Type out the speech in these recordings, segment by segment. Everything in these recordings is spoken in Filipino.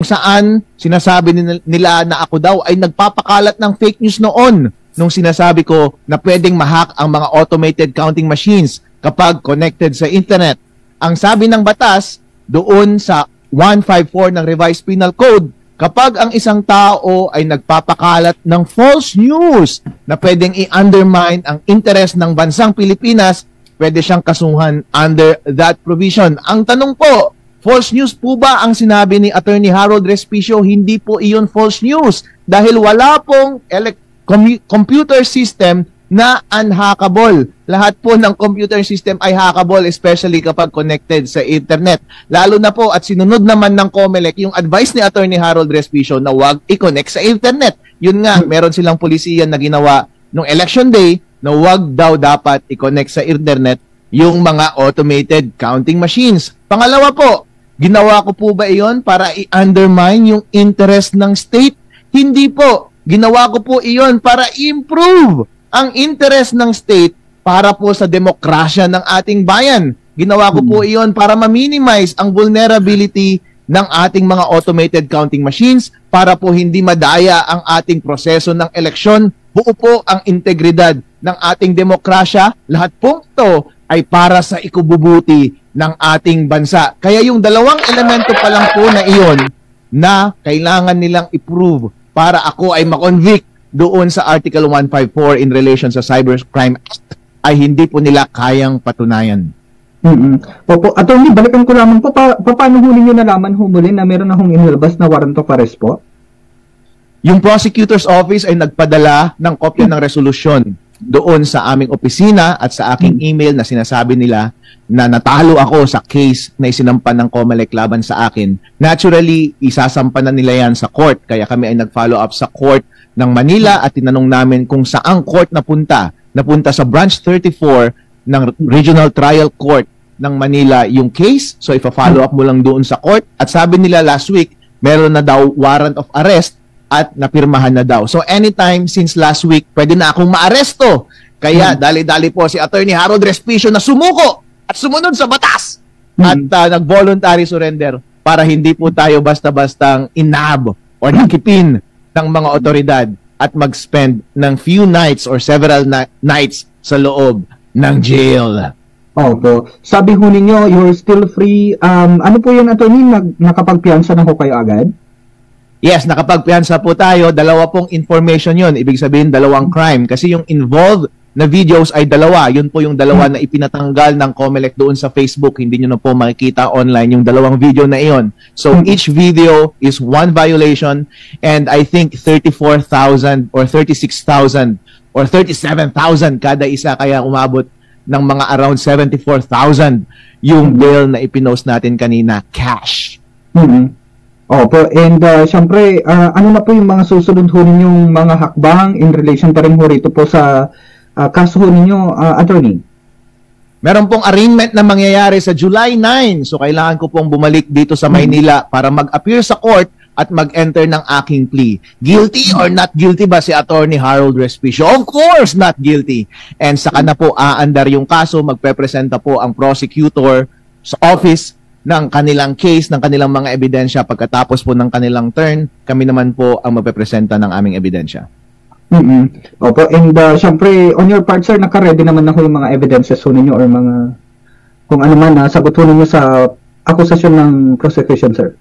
saan sinasabi nila na ako daw ay nagpapakalat ng fake news noon nung sinasabi ko na pwedeng ma-hack ang mga automated counting machines kapag connected sa internet. Ang sabi ng batas doon sa 154 ng Revised Penal Code, kapag ang isang tao ay nagpapakalat ng false news na pwedeng i-undermine ang interest ng bansang Pilipinas, pwede siyang kasuhan under that provision. Ang tanong po, false news po ba ang sinabi ni Attorney Harold Respicio? Hindi po iyon false news dahil wala pong computer system na unhackable. Lahat po ng computer system ay hackable, especially kapag connected sa internet. Lalo na po at sinunod naman ng COMELEC yung advice ni Attorney Harold Respicio na wag i-connect sa internet. Yun nga, meron silang pulisiya na ginawa nung election day na wag daw dapat i-connect sa internet yung mga automated counting machines. Pangalawa po, ginawa ko po ba iyon para i-undermine yung interest ng state? Hindi po. Ginawa ko po iyon para i-improve ang interest ng state para po sa demokrasya ng ating bayan. Ginawa ko po iyon para ma-minimize ang vulnerability ng ating mga automated counting machines para po hindi madaya ang ating proseso ng eleksyon. Buo po ang integridad ng ating demokrasya. Lahat po ito ay para sa ikububuti ng ating bansa. Kaya yung dalawang elemento pa lang po na iyon na kailangan nilang i-prove para ako ay makonvict doon sa Article 154 in relation sa Cybercrime Act ay hindi po nila kayang patunayan. Opo, Attorney, balikan ko lamang po, paano huli nyo nalaman humuli na meron akong inilabas na warrant of arrest po? Yung prosecutor's office ay nagpadala ng kopya ng resolusyon doon sa aming opisina at sa aking email na sinasabi nila na natalo ako sa case na isinampan ng COMELEC laban sa akin. Naturally, isasampan na nila yan sa court. Kaya kami ay nag-follow up sa court ng Manila at tinanong namin kung saang court napunta. Napunta sa branch 34 ng Regional Trial Court ng Manila yung case. So, ipa-follow up mo lang doon sa court. At sabi nila last week, meron na daw warrant of arrest at napirmahan na daw. So, anytime since last week, pwede na akong maaresto. Kaya, dali-dali po si Attorney Harold Respicio na sumuko at sumunod sa batas at nag-voluntary surrender para hindi po tayo basta-bastang inab o nakipin ng mga otoridad at mag-spend ng few nights or several nights sa loob ng jail. Opo. Sabi ho ninyo, you're still free. Ano po yun, Attorney? Nakapagpiyansa na ho kayo agad? Yes, nakapagpiyansa po tayo. Dalawa pong information yon. Ibig sabihin, dalawang crime. Kasi yung involved na videos ay dalawa. Yun po yung dalawa na ipinatanggal ng COMELEC doon sa Facebook. Hindi nyo na po makikita online yung dalawang video na iyon. So, each video is one violation and I think 34,000 or 36,000 or 37,000 kada isa. Kaya umabot ng mga around 74,000 yung bill na ipinost natin kanina, cash. Opo, and syempre, ano na po yung mga susunod ho ninyong mga hakbang in relation pa rin ho rito po sa kaso ho ninyo, Attorney? Meron pong arraignment na mangyayari sa July 9. So, kailangan ko pong bumalik dito sa Maynila para mag-appear sa court at mag-enter ng aking plea. Guilty or not guilty ba si Attorney Harold Respicio? Of course, not guilty. And saka na po aandar yung kaso, magpepresenta po ang prosecutor sa office ng kanilang case, ng kanilang mga ebidensya. Pagkatapos po ng kanilang turn, kami naman po ang magpepresenta ng aming ebidensya. Opo, and syempre, on your part, sir, naka-ready naman na ho yung mga evidences ho ninyo or mga, kung ano man, sagot ho ninyo sa akusasyon ng prosecution, sir.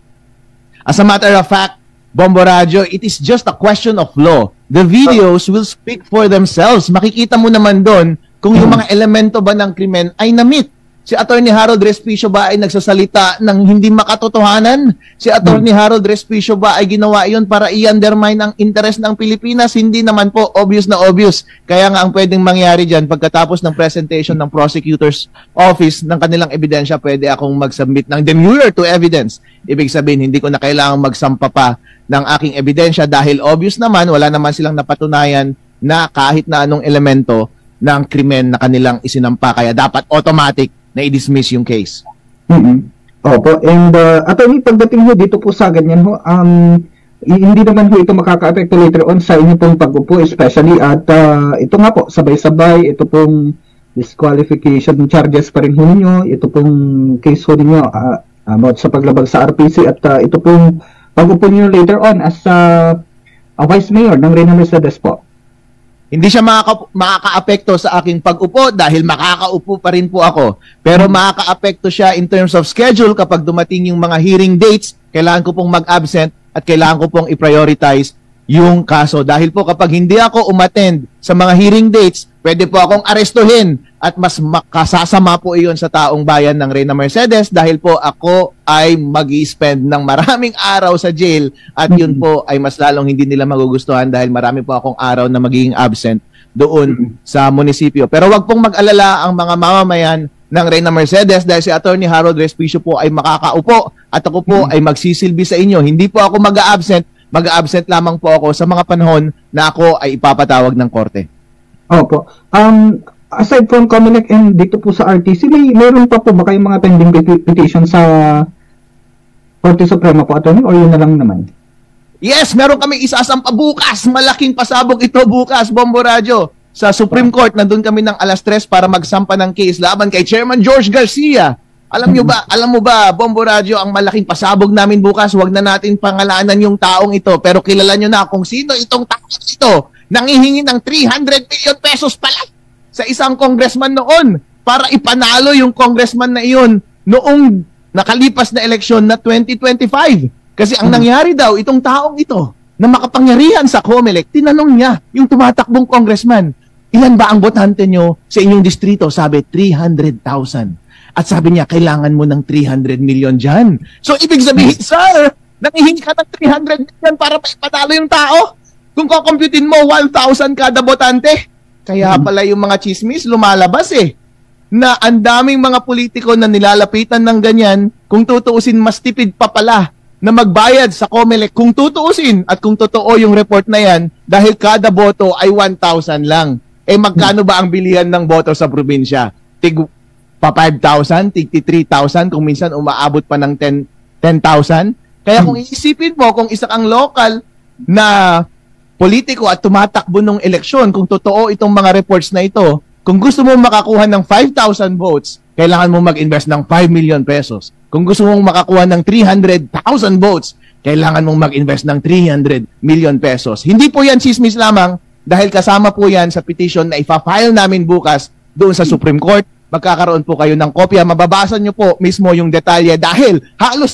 As a matter of fact, Bombo Radio, it is just a question of law. The videos will speak for themselves. Makikita mo naman doon kung yung mga elemento ba ng krimen ay na-meet. Si Attorney Harold Respicio ba ay nagsasalita ng hindi makatotohanan? Si Attorney Harold Respicio ba ay ginawa iyon para i-undermine ang interest ng Pilipinas? Hindi naman po, obvious na obvious. Kaya nga ang pwedeng mangyari dyan, pagkatapos ng presentation ng prosecutor's office ng kanilang ebidensya, pwede akong mag-submit ng demurrer to evidence. Ibig sabihin, hindi ko na kailangang magsampa pa ng aking ebidensya dahil obvious naman, wala naman silang napatunayan na kahit na anong elemento ng krimen na kanilang isinampa. Kaya dapat automatic na i-dismiss yung case. Opo, and Attorney, pagdating ho dito po sa ganyan ho, hindi naman ho ito makaka-apekto later on sa inyo pong pag-upo, especially at ito nga po, sabay-sabay, ito pong disqualification charges pa rin ho ninyo, ito pong case ho ninyo about sa paglabag sa RPC at ito pong pag-upo niyo later on as a vice mayor ng Reyna Mercedes po? Hindi siya makaka-apekto sa aking pag-upo dahil makakaupo pa rin po ako. Pero makaka-apekto siya in terms of schedule kapag dumating yung mga hearing dates, kailangan ko pong mag-absent at kailangan ko pong i-prioritize yung kaso. Dahil po kapag hindi ako umattend sa mga hearing dates, pwede po akong arestuhin at mas makasasama po iyon sa taong bayan ng Reyna Mercedes dahil po ako ay mag-i-spend ng maraming araw sa jail at yun po ay mas lalong hindi nila magugustuhan dahil marami po akong araw na magiging absent doon sa munisipyo. Pero wag pong mag-alala ang mga mamamayan ng Reyna Mercedes dahil si Attorney Harold Respicio po ay makakaupo at ako po ay magsisilbi sa inyo. Hindi po ako mag-absent lamang po ako sa mga panahon na ako ay ipapatawag ng korte. Opo. Aside from COMELEC and dito po sa RTC, meron pa po ba kayong mga pending petition sa Korte Suprema po, Attorney, or yun na lang naman? Yes, meron kami isasampa bukas. Malaking pasabog ito bukas, Bombo Radio. Sa Supreme Court, nandun kami ng alas 3 para magsampa ng case laban kay Chairman George Garcia. Alam mo ba, Bombo Radio, ang malaking pasabog namin bukas, wag na natin pangalanan yung taong ito, pero kilala nyo na kung sino itong taong ito. Nangihingi ng 300 million pesos pala sa isang congressman noon para ipanalo yung congressman na iyon noong nakalipas na eleksyon na 2025. Kasi ang nangyari daw, itong taong ito na makapangyarihan sa COMELEC, tinanong niya yung tumatakbong congressman, ilan ba ang botante nyo sa inyong distrito? Sabi, 300,000. At sabi niya, kailangan mo ng 300 million dyan. So, ibig sabihin, sir, nangihingi ka ng 300 million para ipanalo yung tao? Kung kukumputin mo, 1,000 kada botante. Kaya pala yung mga chismis lumalabas na ang daming mga politiko na nilalapitan ng ganyan, kung tutuusin mas tipid pa pala na magbayad sa COMELEC kung tutuusin at kung totoo yung report na yan dahil kada boto ay 1,000 lang. Magkano ba ang bilihan ng boto sa probinsya? Tig pa 5,000, tig 3,000, kung minsan umaabot pa ng 10,000. Kaya kung iisipin mo, kung isa kang local na politiko at tumatakbo ng eleksyon, kung totoo itong mga reports na ito, kung gusto mo makakuha ng 5,000 votes, kailangan mo mag-invest ng 5 million pesos. Kung gusto mong makakuha ng 300,000 votes, kailangan mong mag-invest ng 300 million pesos. Hindi po yan chismis lamang dahil kasama po yan sa petition na ipa-file namin bukas doon sa Supreme Court. Magkakaroon po kayo ng kopya. Mababasa nyo po mismo yung detalye dahil halos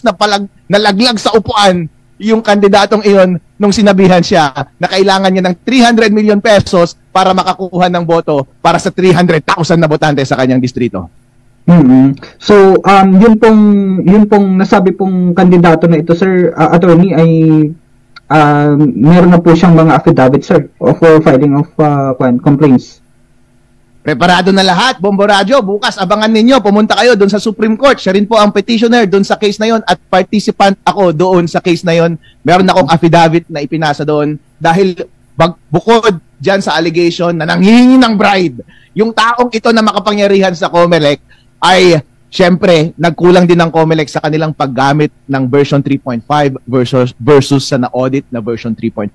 nalaglag sa upuan yung kandidatong iyon nung sinabihan siya na kailangan niya ng 300 million pesos para makakuha ng boto para sa 300,000 na botante sa kanyang distrito. So, yun pong nasabi pong kandidato na ito, sir, attorney, ay meron na po siyang mga affidavit, sir, for filing of complaints. Preparado na lahat, Bombo Radio. Bukas, abangan ninyo. Pumunta kayo doon sa Supreme Court. Siya rin po ang petitioner doon sa case na yon at participant ako doon sa case na yon. Meron akong affidavit na ipinasa doon dahil bukod dyan sa allegation na nanghihingi ng bribe, yung taong ito na makapangyarihan sa COMELEC ay syempre nagkulang din ng COMELEC sa kanilang paggamit ng version 3.5 versus sa na-audit na version 3.4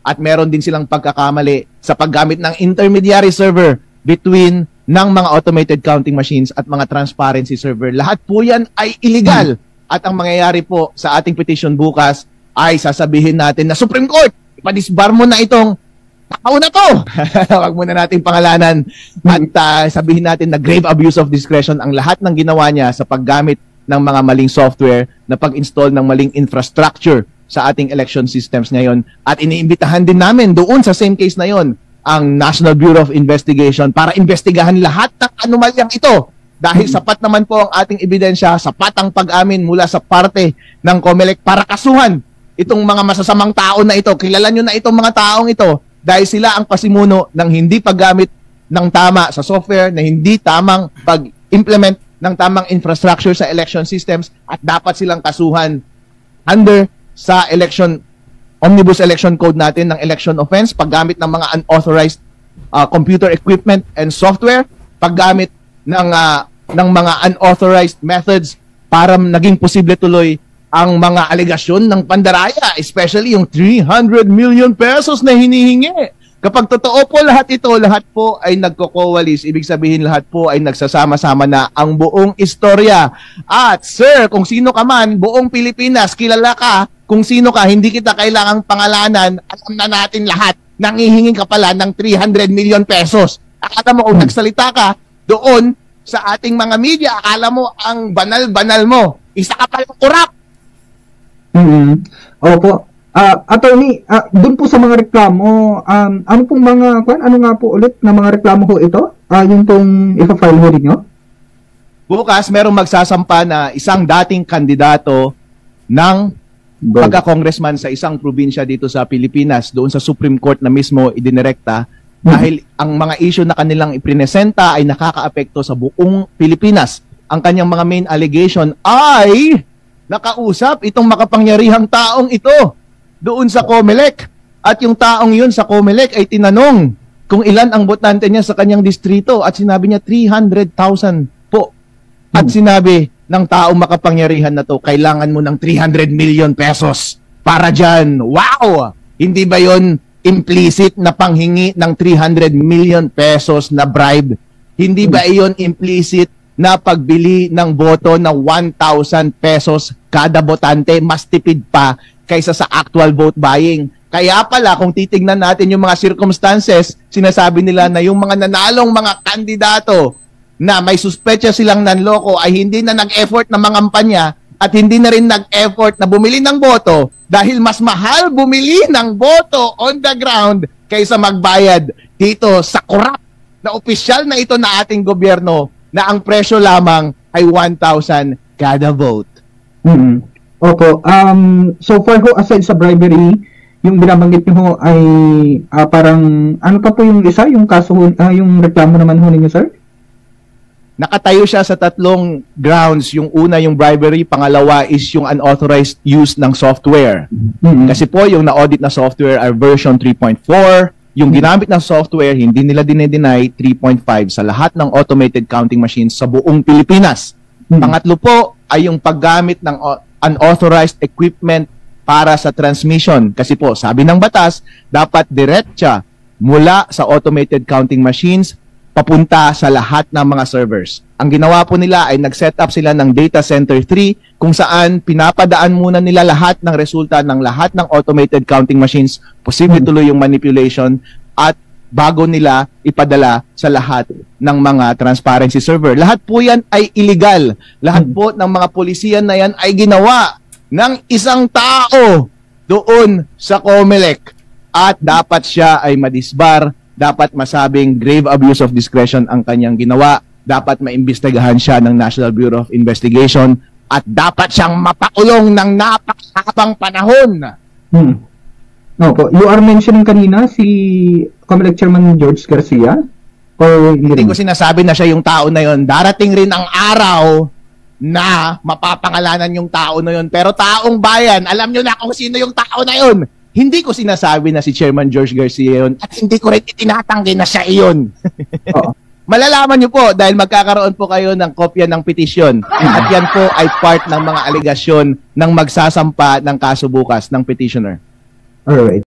at meron din silang pagkakamali sa paggamit ng intermediary server between ng mga automated counting machines at mga transparency server. Lahat po yan ay illegal. At ang mangyayari po sa ating petition bukas ay sasabihin natin na Supreme Court, ipadisbar mo na itong tao na to. Huwag muna natin pangalanan. At sabihin natin na grave abuse of discretion ang lahat ng ginawa niya sa paggamit ng mga maling software na pag-install ng maling infrastructure sa ating election systems ngayon. At iniimbitahan din namin doon sa same case na yon ang National Bureau of Investigation para investigahan lahat ng anomalyang ito. Dahil sapat naman po ang ating ebidensya, sapat ang pag-amin mula sa parte ng COMELEC para kasuhan itong mga masasamang tao na ito. Kilala nyo na itong mga taong ito dahil sila ang pasimuno ng hindi paggamit ng tama sa software, na hindi tamang pag-implement ng tamang infrastructure sa election systems at dapat silang kasuhan under sa Omnibus Election Code natin ng election offense, paggamit ng mga unauthorized computer equipment and software, paggamit ng mga unauthorized methods para naging posible tuloy ang mga alegasyon ng pandaraya, especially yung 300 million pesos na hinihingi. Kapag totoo po lahat ito, lahat po ay nagko-coalesce. Ibig sabihin lahat po ay nagsasama-sama na ang buong istorya. At sir, kung sino ka man, buong Pilipinas, kilala ka kung sino ka, hindi kita kailangang pangalanan, alam na natin lahat, nangihingin ka pala ng 300 million pesos. Akala mo kung nagsalita ka doon sa ating mga media, akala mo ang banal-banal mo. Isa ka palang kurap. Opo. Attorney, doon po sa mga reklamo, ano pong mga, ano nga po ulit na mga reklamo ho ito? Yung pong ipa-file ho ninyo? Bukas, merong magsasampa na isang dating kandidato ng pagka-congressman sa isang probinsya dito sa Pilipinas, doon sa Supreme Court na mismo idinirekta, dahil ang mga issue na kanilang ipresenta ay nakakaapekto sa buong Pilipinas. Ang kanyang mga main allegation ay nakausap itong makapangyarihang taong ito doon sa COMELEC. At yung taong yun sa COMELEC ay tinanong kung ilan ang botante niya sa kanyang distrito at sinabi niya 300,000 po. At sinabi ng taong makapangyarihan na to, kailangan mo ng 300 million pesos para dyan. Wow! Hindi ba yon implicit na panghingi ng 300 million pesos na bribe? Hindi ba iyon implicit na pagbili ng boto na 1,000 pesos kada botante, mas tipid pa kaysa sa actual vote buying? Kaya pala, kung titignan natin yung mga circumstances, sinasabi nila na yung mga nanalong mga kandidato na may suspecha silang nanloko ay hindi na nag-effort na mangampanya at hindi na rin nag-effort na bumili ng boto dahil mas mahal bumili ng boto on the ground kaysa magbayad dito sa korap na opisyal na ito na ating gobyerno na ang presyo lamang ay 1,000 kada vote. Opo. So far ho, aside sa bribery, yung binabanggit nyo ho ay parang, ano pa po yung isa? Yung kaso, yung reklamo naman ho ninyo, sir? Nakatayo siya sa tatlong grounds. Yung una, yung bribery. Pangalawa is yung unauthorized use ng software. Kasi po, yung na-audit na software are version 3.4. Yung ginamit ng software, hindi nila dinedeny 3.5 sa lahat ng automated counting machines sa buong Pilipinas. Pangatlo po ay yung paggamit ng unauthorized equipment para sa transmission. Kasi po, sabi ng batas, dapat diretsa mula sa automated counting machines papunta sa lahat ng mga servers. Ang ginawa po nila ay nag-set up sila ng Data Center 3 kung saan pinapadaan muna nila lahat ng resulta ng lahat ng automated counting machines, posible tuloy yung manipulation at bago nila ipadala sa lahat ng mga transparency server. Lahat po yan ay illegal. Lahat po ng mga polisiyan na yan ay ginawa ng isang tao doon sa COMELEC at dapat siya ay madisbar. Dapat masabing grave abuse of discretion ang kanyang ginawa. Dapat maimbestigahan siya ng National Bureau of Investigation at dapat siyang mapakulong ng napakahabang panahon. Opo. You are mentioning kanina si COMELEC Chairman George Garcia? Or hindi ko sinasabi na siya yung tao na yon. Darating rin ang araw na mapapangalanan yung tao na yon. Pero taong bayan, alam nyo na kung sino yung tao na yon. Hindi ko sinasabi na si Chairman George Garcia yun at hindi ko rin itinatanggi na siya iyon. Malalaman nyo po dahil magkakaroon po kayo ng kopya ng petisyon at yan po ay part ng mga alegasyon ng magsasampa ng kaso bukas ng petitioner. Alright.